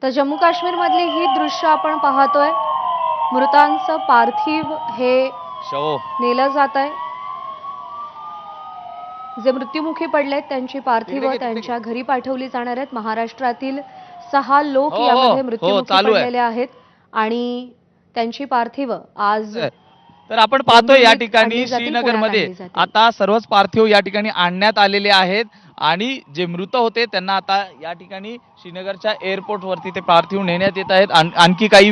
तर जम्मू काश्मीर मधली ही दृश्य आपण पाहतोय। मृतांचं पार्थिव हे शव नेलं जात आहे। जे मृत्युमुखी पडलेत त्यांची पार्थिव त्यांच्या घरी पाठवली जाणार आहेत। महाराष्ट्रातील 6 लोक हो हो यामध्ये हो मृत्युमुखी चालू आहे। पडलेले आहेत आणि त्यांची पार्थिव आज तर आपण पाहतोय या डोंबिवलीत ठिकाणी आणली जातील, श्रीनगर पुण्यात मध्ये आणली जातील। आता सर्वच पार्थिव या ठिकाणी आणण्यात आलेले आहेत आणि जे मृत होते त्यांना आता या ठिकाणी श्रीनगरच्या एअरपोर्ट वरती ते पार्थिव नेण्यात येत आहेत। आणखी काही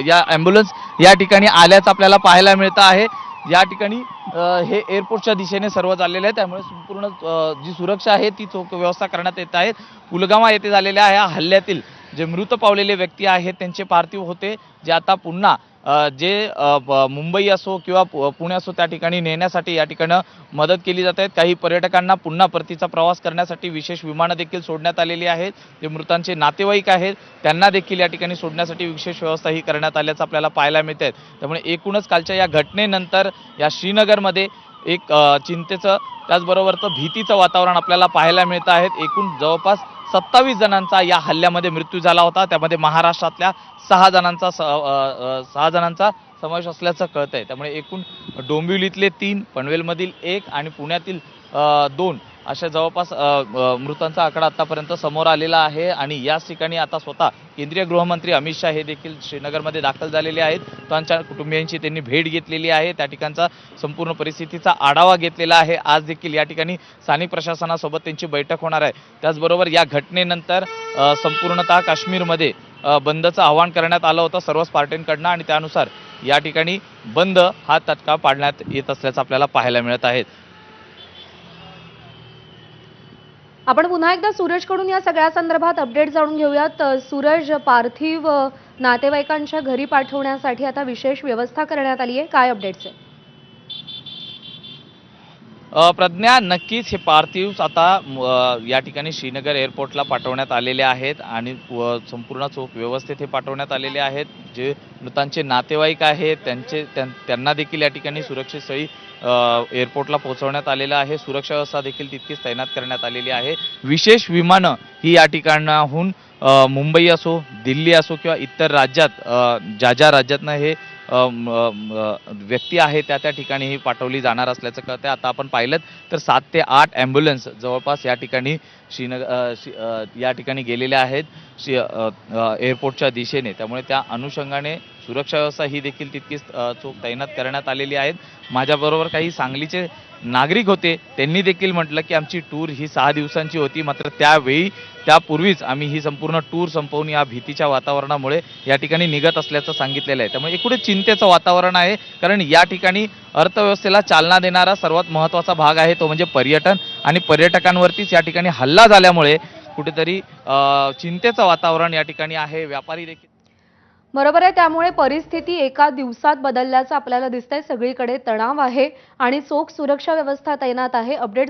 या ॲम्ब्युलन्स या ठिकाणी आल्याचं आपल्याला पाहायला मिळतं आहे। या ठिकाणी हे एअरपोर्टच्या दिशेने सर्व चाललेले आहे, त्यामुळे संपूर्ण जी सुरक्षा आहे ती चोख व्यवस्था करण्यात येत आहे। पुलगामा येथे झालेल्या या हल्ल्यातील जे मृत पावलेले व्यक्ती आहेत त्यांचे पार्थिव होते जे आता पुन्हा जे मुंबई असो किंवा पुणे असो त्या ठिकाणी नेण्यासाठी या ठिकाणी मदत केली जात आहे। काही पर्यटकांना पुन्हा परतीचा प्रवास करण्यासाठी विशेष विमानं देखील सोडण्यात आलेली आहेत। जे मृतांचे नातेवाईक आहेत त्यांना देखील या ठिकाणी सोडण्यासाठी विशेष व्यवस्था ही करण्यात आल्याचं आपल्याला पाहायला मिळते। त्यामुळे एकूणच कालच्या या घटनेनंतर या श्रीनगरमध्ये एक चिंतेचं त्याचबरोबर भीतीचं वातावरण आपल्याला पाहायला मिळतं आहे। एकूण जवळपास 27 जणांचा या हल्ल्यामध्ये मृत्यू झाला होता, त्यामध्ये महाराष्ट्रातल्या 6 जणांचा समावेश असल्याचं कळतंय। त्यामुळे एकूण डोंबिवलीतले 3, पनवेलमधील 1 आणि पुण्यातील 2 अशा जवळपास मृतांचा आकडा आतापर्यंत समोर आलेला आहे। आणि याच ठिकाणी आता स्वतः केंद्रीय गृहमंत्री अमित शाह हे देखील श्रीनगरमध्ये दाखल झालेले आहेत। त्यांच्या कुटुंबियांची त्यांनी भेट घेतलेली आहे, त्या ठिकाणचा संपूर्ण परिस्थितीचा आढावा घेतलेला आहे। आज देखील या ठिकाणी स्थानिक प्रशासनासोबत त्यांची बैठक होणार आहे। त्याचबरोबर या घटनेनंतर संपूर्णतः काश्मीरमध्ये बंदचं आवाहन करण्यात आलं होतं सर्वच पार्ट्यांकडनं आणि त्यानुसार या ठिकाणी बंद हा तत्काळ पाडण्यात येत असल्याचं आपल्याला पाहायला मिळत आहे। आपण पुन्हा एकदा सूरजकडून या सगळ्या संदर्भात अपडेट जाणून घेऊयात। सूरज, पार्थिव नातेवाईकांच्या घरी पाठवण्यासाठी आता विशेष व्यवस्था करण्यात आली आहे, काय अपडेट्स आहे? प्रज्ञा, नक्कीच हे पार्थिव आता या ठिकाणी श्रीनगर एअरपोर्टला पाठवण्यात आलेले आहेत आणि संपूर्ण चोख व्यवस्थेत हे पाठवण्यात आलेले आहेत। जे मृतांचे नातेवाईक आहेत त्यांना देखील या ठिकाणी सुरक्षितस्थळी एअरपोर्टला पोहोचवण्यात आलेलं आहे। सुरक्षा व्यवस्था देखील तितकीच तैनात करण्यात आलेली आहे। विशेष विमानं ही या ठिकाणाहून मुंबई असो, दिल्ली असो किंवा इतर राज्यात ज्या राज्यातनं हे व्यक्ती आहे त्या ठिकाणी पाठवली जाणार असल्याचं कळतंय। आता आपण पाहिलं तर 7 ते 8 ॲम्ब्युलन्स जवळपास या ठिकाणी या ठिकाणी गेलेल्या आहेत एअरपोर्टच्या दिशेने। त्यामुळे त्या अनुषंगाने सुरक्षा व्यवस्था ही देखील तितकीच चोख तैनात करण्यात आलेली आहे। माझ्याबरोबर काही सांगलीचे नागरिक होते, त्यांनी देखील म्हटलं की आमची टूर ही 6 दिवसांची होती, मात्र त्यापूर्वीच आम्ही ही संपूर्ण टूर संपवून या भीतीच्या वातावरणामुळे या ठिकाणी निघत असल्याचं सांगितलेलं आहे। त्यामुळे एकूणच चिंतेचं वातावरण आहे, कारण या ठिकाणी अर्थव्यवस्थेला चालना देणारा सर्वात महत्त्वाचा भाग आहे तो म्हणजे पर्यटन आणि पर्यटकांवरतीच या ठिकाणी हल्ला झाल्यामुळे कुठेतरी चिंतेचं वातावरण या ठिकाणी आहे। व्यापारी देखील बरोबर आहे, त्यामुळे परिस्थिती एका दिवसात बदलल्याचं आपल्याला दिसतंय। सगळीकडे तणाव आहे आणि चोख सुरक्षा व्यवस्था तैनात आहे। अपडेट